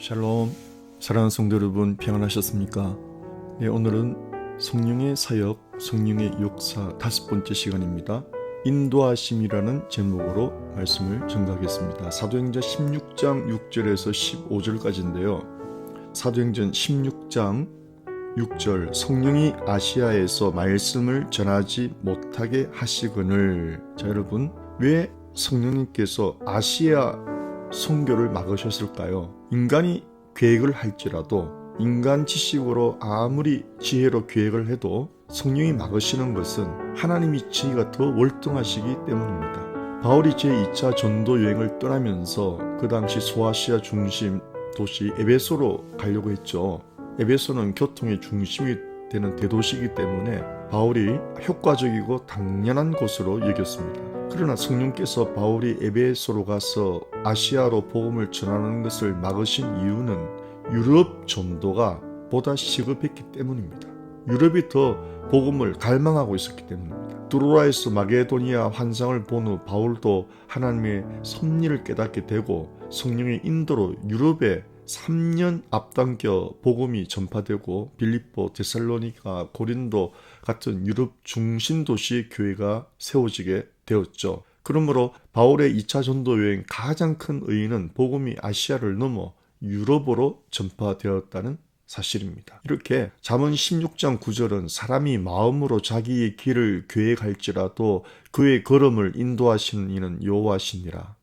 샬롬, 사랑하는 성도 여러분 평안하셨습니까? 네, 오늘은 성령의 사역, 성령의 역사 5번째 시간입니다. 인도하심이라는 제목으로 말씀을 전가하겠습니다. 사도행전 16장 6절에서 15절까지인데요. 사도행전 16장 6절, 성령이 아시아에서 말씀을 전하지 못하게 하시거늘. 자, 여러분, 왜 성령님께서 아시아 선교를 막으셨을까요? 인간이 계획을 할지라도, 인간 지식으로 아무리 지혜로 계획을 해도 성령이 막으시는 것은 하나님이 지혜가 더 월등하시기 때문입니다. 바울이 제2차 전도 여행을 떠나면서 그 당시 소아시아 중심 도시 에베소로 가려고 했죠. 에베소는 교통의 중심이 되는 대도시이기 때문에 바울이 효과적이고 당연한 곳으로 여겼습니다. 그러나 성령께서 바울이 에베소로 가서 아시아로 복음을 전하는 것을 막으신 이유는 유럽 전도가 보다 시급했기 때문입니다. 유럽이 더 복음을 갈망하고 있었기 때문입니다. 두로아에서 마게도니아 환상을 본 후 바울도 하나님의 섭리를 깨닫게 되고 성령의 인도로 유럽에 3년 앞당겨 복음이 전파되고 빌립보, 데살로니가, 고린도 같은 유럽 중심 도시의 교회가 세워지게 되었죠. 그러므로 바울의 2차 전도 여행 가장 큰 의의는 복음이 아시아를 넘어 유럽으로 전파되었다는 사실입니다. 이렇게 잠언 16장 9절은 사람이 마음으로 자기의 길을 계획할지라도 그의 걸음을 인도하시는 이는 여호와시니라.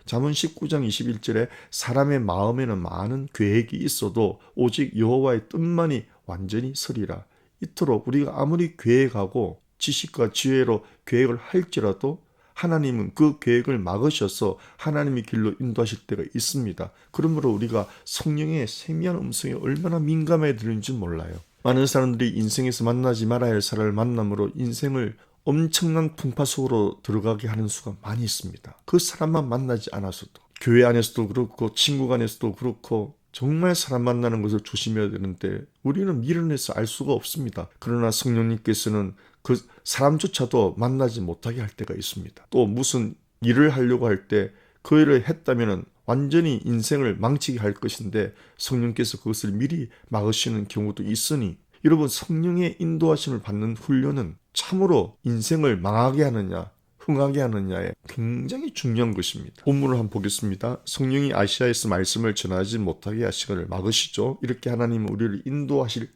잠언 19장 21절에 사람의 마음에는 많은 계획이 있어도 오직 여호와의 뜻만이 완전히 서리라. 이토록 우리가 아무리 계획하고 지식과 지혜로 계획을 할지라도 하나님은 그 계획을 막으셔서 하나님의 길로 인도하실 때가 있습니다. 그러므로 우리가 성령의 세미한 음성에 얼마나 민감해야 되는지 몰라요. 많은 사람들이 인생에서 만나지 말아야 할 사람을 만남으로 인생을 엄청난 풍파 속으로 들어가게 하는 수가 많이 있습니다. 그 사람만 만나지 않았어도, 교회 안에서도 그렇고 친구 간에서도 그렇고 정말 사람 만나는 것을 조심해야 되는데 우리는 미련해서 알 수가 없습니다. 그러나 성령님께서는 그 사람조차도 만나지 못하게 할 때가 있습니다. 또 무슨 일을 하려고 할 때 그 일을 했다면 완전히 인생을 망치게 할 것인데 성령께서 그것을 미리 막으시는 경우도 있으니, 여러분, 성령의 인도하심을 받는 훈련은 참으로 인생을 망하게 하느냐 흥하게 하느냐에 굉장히 중요한 것입니다. 본문을 한번 보겠습니다. 성령이 아시아에서 말씀을 전하지 못하게 하시기를 막으시죠. 이렇게 하나님은 우리를 인도하실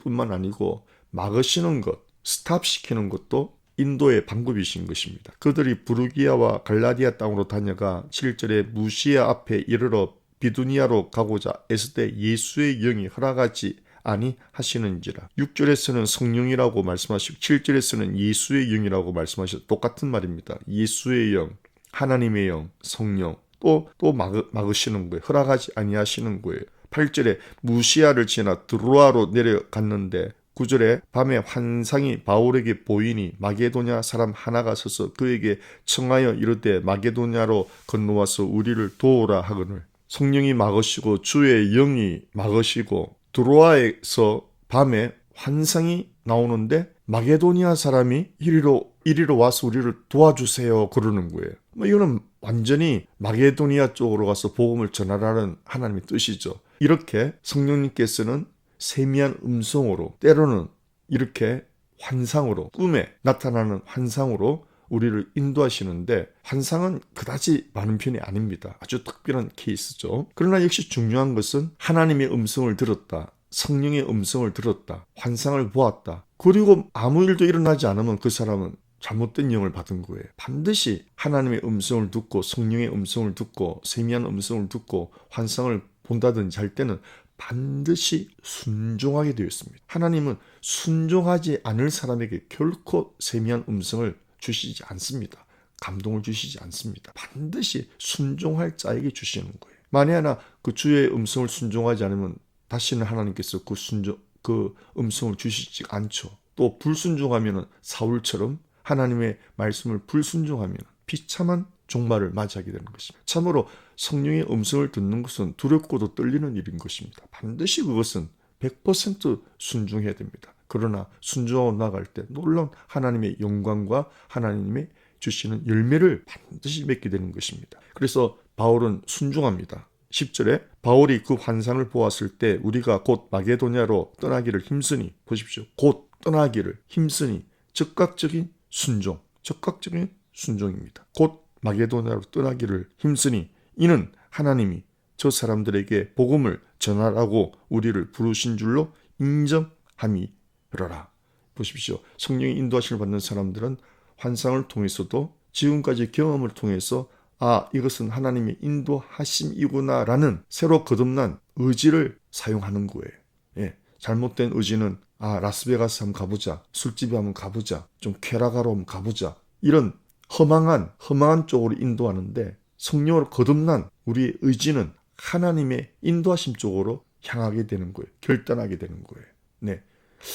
뿐만 아니고 막으시는 것, 스탑시키는 것도 인도의 방법이신 것입니다. 그들이 부르기아와 갈라디아 땅으로 다녀가 7절에 무시아 앞에 이르러 비두니아로 가고자 애쓸 때 예수의 영이 허락하지 아니 하시는지라. 6절에서는 성령이라고 말씀하시고 7절에서는 예수의 영이라고 말씀하셔서 똑같은 말입니다. 예수의 영, 하나님의 영, 성령, 또 막으시는 거예요. 허락하지 아니하시는 거예요. 8절에 무시아를 지나 드로아로 내려갔는데 9절에 밤에 환상이 바울에게 보이니 마게도냐 사람 하나가 서서 그에게 청하여 이르되 마게도냐로 건너와서 우리를 도우라 하거늘. 성령이 막으시고 주의 영이 막으시고 드로아에서 밤에 환상이 나오는데 마게도니아 사람이 이리로 와서 우리를 도와주세요 그러는 거예요. 이거는 완전히 마게도니아 쪽으로 가서 복음을 전하라는 하나님의 뜻이죠. 이렇게 성령님께서는 세미한 음성으로, 때로는 이렇게 환상으로, 꿈에 나타나는 환상으로 우리를 인도하시는데, 환상은 그다지 많은 편이 아닙니다. 아주 특별한 케이스죠. 그러나 역시 중요한 것은 하나님의 음성을 들었다, 성령의 음성을 들었다, 환상을 보았다. 그리고 아무 일도 일어나지 않으면 그 사람은 잘못된 영을 받은 거예요. 반드시 하나님의 음성을 듣고 성령의 음성을 듣고 세미한 음성을 듣고 환상을 본다든지 할 때는 반드시 순종하게 되어 있습니다. 하나님은 순종하지 않을 사람에게 결코 세미한 음성을 주시지 않습니다. 감동을 주시지 않습니다. 반드시 순종할 자에게 주시는 거예요. 만에 하나 그 주의 음성을 순종하지 않으면 다시는 하나님께서 그 음성을 주시지 않죠. 또 불순종하면 사울처럼 하나님의 말씀을 불순종하면 비참한 종말을 맞이하게 되는 것입니다. 참으로 성령의 음성을 듣는 것은 두렵고도 떨리는 일인 것입니다. 반드시 그것은 100% 순종해야 됩니다. 그러나 순종하고 나갈 때 놀라운 하나님의 영광과 하나님의 주시는 열매를 반드시 맺게 되는 것입니다. 그래서 바울은 순종합니다. 10절에 바울이 그 환상을 보았을 때 우리가 곧 마게도냐로 떠나기를 힘쓰니, 보십시오. 곧 떠나기를 힘쓰니, 적극적인 순종입니다. 곧 마게도냐로 떠나기를 힘쓰니 이는 하나님이 저 사람들에게 복음을 전하라고 우리를 부르신 줄로 인정함이로라. 보십시오. 성령의 인도하심을 받는 사람들은 환상을 통해서도 지금까지 경험을 통해서 이것은 하나님의 인도하심이구나 라는 새로 거듭난 의지를 사용하는 거예요. 잘못된 의지는 라스베가스 한번 가보자, 술집에 한번 가보자, 좀 쾌락하러 한번 가보자, 이런 허망한 쪽으로 인도하는데, 성령으로 거듭난 우리의 의지는 하나님의 인도하심 쪽으로 향하게 되는 거예요. 결단하게 되는 거예요.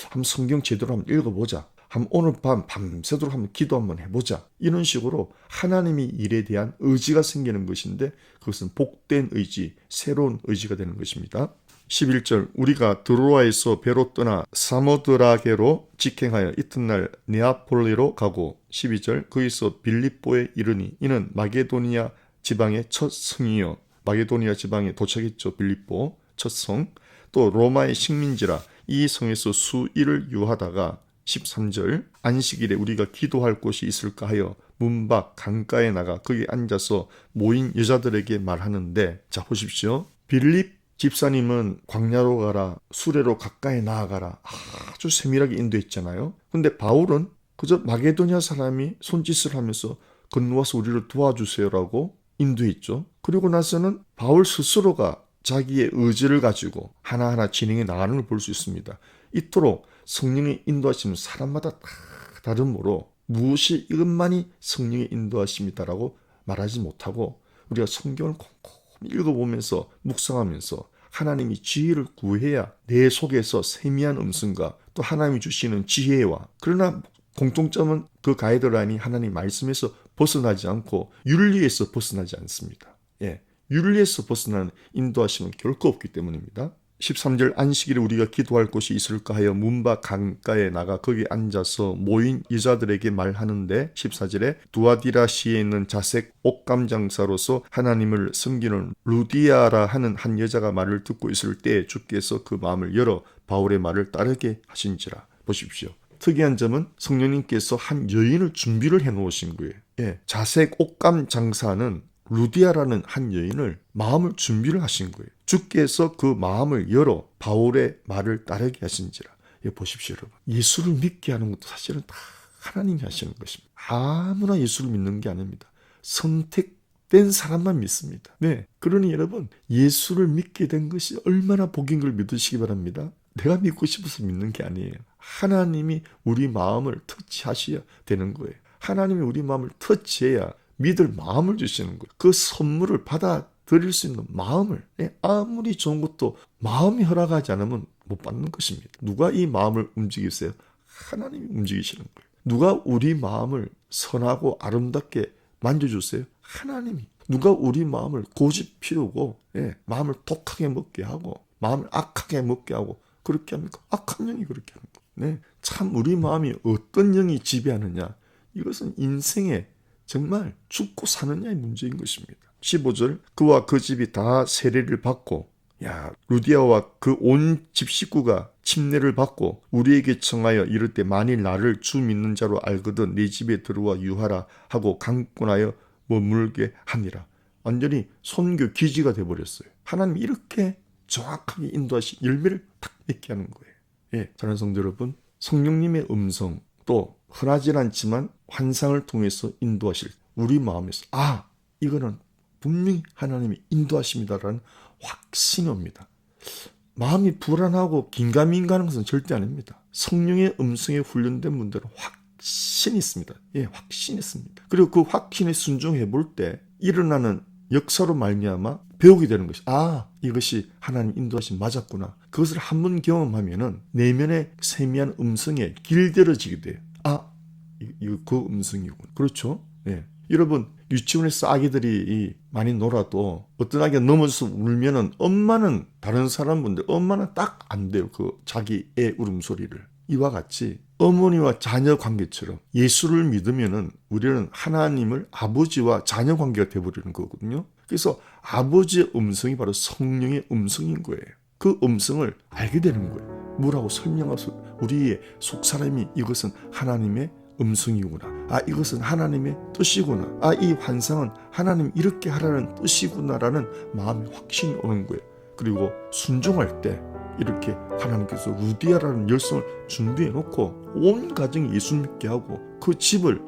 한번 성경 제대로 한번 읽어보자. 오늘 밤새도록 한번 기도 한번 해보자. 이런 식으로 하나님의 일에 대한 의지가 생기는 것인데, 그것은 복된 의지, 새로운 의지가 되는 것입니다. 11절, 우리가 드로아에서 배로 떠나 사모드라게로 직행하여 이튿날 네아폴리로 가고, 12절, 거기서 빌립보에 이르니 이는 마게도니아 지방의 첫 성이요. 마게도니아 지방에 도착했죠. 빌립보 첫 성. 또 로마의 식민지라 이 성에서 수일을 유하다가 13절, 안식일에 우리가 기도할 곳이 있을까 하여 문 밖 강가에 나가 거기 앉아서 모인 여자들에게 말하는데, 자 보십시오. 빌립 집사님은 광야로 가라, 수레로 가까이 나아가라, 아주 세밀하게 인도했잖아요. 근데 바울은 그저 마게도냐 사람이 손짓을 하면서 건너와서 우리를 도와주세요라고 인도했죠. 그리고 나서는 바울 스스로가 자기의 의지를 가지고 하나하나 진행해 나가는 걸 볼 수 있습니다. 이토록 성령의 인도하심은 사람마다 다 다르므로 무엇이 이것만이 성령의 인도하심이다라고 말하지 못하고, 우리가 성경을 꼼꼼히 읽어보면서 묵상하면서 하나님이 지혜를 구해야 내 속에서 세미한 음성과 또 하나님이 주시는 지혜와, 그러나 공통점은 그 가이드라인이 하나님 말씀에서 벗어나지 않고 윤리에서 벗어나지 않습니다. 윤리에서 벗어나는 인도하심은 결코 없기 때문입니다. 13절, 안식일에 우리가 기도할 곳이 있을까 하여 문 밖 강가에 나가 거기 앉아서 모인 여자들에게 말하는데, 14절에 두아디라시에 있는 자색 옷감 장사로서 하나님을 섬기는 루디아라 하는 한 여자가 말을 듣고 있을 때 주께서 그 마음을 열어 바울의 말을 따르게 하신지라. 보십시오. 특이한 점은 성령님께서 한 여인을 준비를 해놓으신 거예요. 자색 옷감 장사는 루디아라는 한 여인을 마음을 준비를 하신 거예요. 주께서 그 마음을 열어 바울의 말을 따르게 하신지라. 보십시오, 여러분. 예수를 믿게 하는 것도 사실은 다 하나님이 하시는 것입니다. 아무나 예수를 믿는 게 아닙니다. 선택된 사람만 믿습니다. 그러니 여러분, 예수를 믿게 된 것이 얼마나 복인 걸 믿으시기 바랍니다. 내가 믿고 싶어서 믿는 게 아니에요. 하나님이 우리 마음을 터치하셔야 되는 거예요. 하나님이 우리 마음을 터치해야 믿을 마음을 주시는 거예요. 그 선물을 받아들일 수 있는 마음을, 아무리 좋은 것도 마음이 허락하지 않으면 못 받는 것입니다. 누가 이 마음을 움직이세요? 하나님이 움직이시는 거예요. 누가 우리 마음을 선하고 아름답게 만져주세요? 하나님이. 누가 우리 마음을 고집 피우고 마음을 독하게 먹게 하고 마음을 악하게 먹게 하고 그렇게 합니까? 악한 영이 그렇게 하는 거예요. 참 우리 마음이 어떤 영이 지배하느냐, 이것은 인생의 정말 죽고 사느냐의 문제인 것입니다. 15절, 그와 그 집이 다 세례를 받고, 루디아와 그 온 집 식구가 침례를 받고 우리에게 청하여 이를 때 만일 나를 주 믿는 자로 알거든 네 집에 들어와 유하라 하고 강권하여 머물게 하니라. 완전히 선교 기지가 되어버렸어요. 하나님이 이렇게 정확하게 인도하시 열매를 탁 맺게 하는 거예요. 사랑하는 성도 여러분, 성령님의 음성, 또 흔하지 않지만 환상을 통해서 인도하실 우리 마음에서 이거는 분명히 하나님이 인도하십니다라는 확신이 옵니다. 마음이 불안하고 긴가민가하는 것은 절대 아닙니다. 성령의 음성에 훈련된 분들은 확신이 있습니다. 확신이 있습니다. 그리고 그 확신에 순종해 볼 때 일어나는 역사로 말미암아 배우게 되는 것이 이것이 하나님 인도하심 맞았구나. 그것을 한 번 경험하면은 내면의 세미한 음성에 길들여지게 돼요. 이거 그 음성이군. 그렇죠? 여러분, 유치원에서 아기들이 많이 놀아도 어떤 아기가 넘어져서 울면은 엄마는 다른 사람분들 엄마는 딱 안 돼요. 그 자기 애 울음소리를. 이와 같이 어머니와 자녀 관계처럼 예수를 믿으면은 우리는 하나님을 아버지와 자녀 관계가 되어버리는 거거든요. 그래서 아버지의 음성이 바로 성령의 음성인 거예요. 그 음성을 알게 되는 거예요. 뭐라고 설명해서 우리의 속사람이 이것은 하나님의 음성이구나. 이것은 하나님의 뜻이구나. 이 환상은 하나님 이렇게 하라는 뜻이구나라는 마음의 확신이 오는 거예요. 그리고 순종할 때 이렇게 하나님께서 루디아라는 열성을 준비해 놓고 온 가정이 예수 믿게 하고 그 집을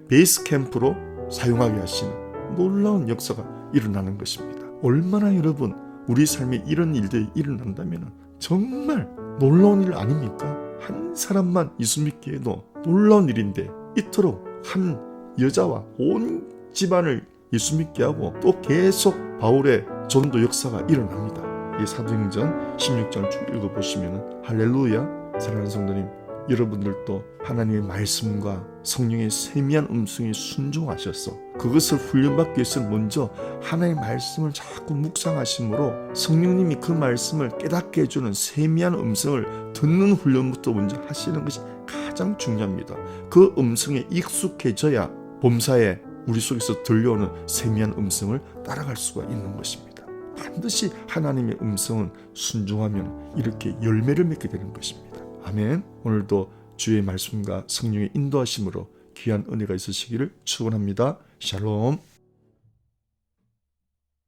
베이스 캠프로 사용하게 하시는 놀라운 역사가 일어나는 것입니다. 얼마나 여러분 우리 삶에 이런 일들이 일어난다면 정말 놀라운 일 아닙니까? 한 사람만 예수 믿게 해도 놀라운 일인데 이토록 한 여자와 온 집안을 예수 믿게 하고 또 계속 바울의 전도 역사가 일어납니다. 이 사도행전 16장을 쭉 읽어보시면 할렐루야. 사랑하는 성도님, 여러분들도 하나님의 말씀과 성령의 세미한 음성에 순종하셔서 그것을 훈련받기 위해서는 먼저 하나님의 말씀을 자꾸 묵상하심으로 성령님이 그 말씀을 깨닫게 해주는 세미한 음성을 듣는 훈련부터 먼저 하시는 것이 가장 중요합니다. 그 음성에 익숙해져야 범사에 우리 속에서 들려오는 세미한 음성을 따라갈 수가 있는 것입니다. 반드시 하나님의 음성은 순종하면 이렇게 열매를 맺게 되는 것입니다. 아멘. 오늘도 주의 말씀과 성령의 인도하심으로 귀한 은혜가 있으시기를 축원합니다. 샬롬.